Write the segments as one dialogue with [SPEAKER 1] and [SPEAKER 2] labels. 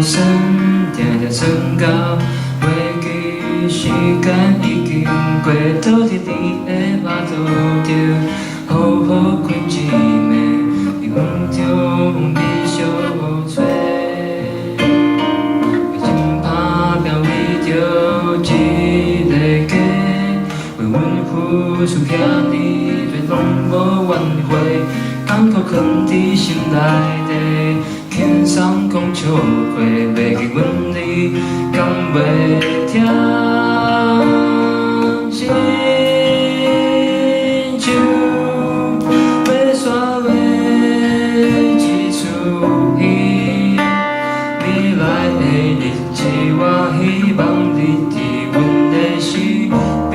[SPEAKER 1] 生定定算到过去时间已经过，倒伫你的马路着好好困一暝，你梦中你相找，为情打拼为着一个家，为阮付出遐尼多，拢无挽回，感觉藏伫心内底。 轻松讲笑话，袂记阮你敢袂听？亲像要煞的一出戏，未来的日子，我希望你伫阮的身边。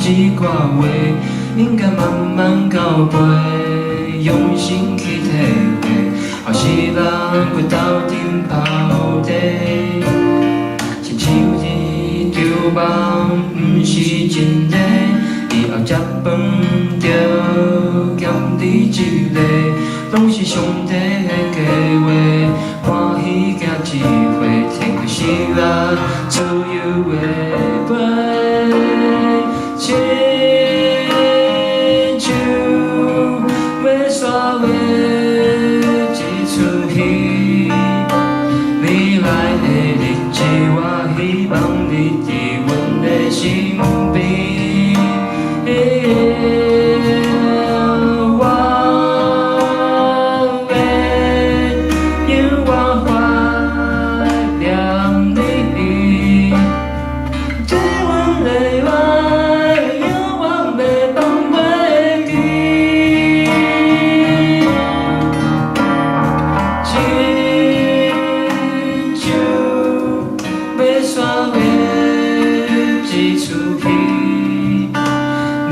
[SPEAKER 1] 一挂话，应该慢慢交陪，用心去体会。后世人过斗阵跑地，亲像日着梦，毋是真的。以后食饭着咸你一个，拢是上帝的计划。欢喜行一回，天开时啊，自由的飞。 亲像要煞的一出戏，未来的日子，我希望你伫阮的身边。我会永远怀念你，在阮内外。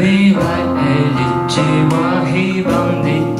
[SPEAKER 1] 未来的日子，我希望你。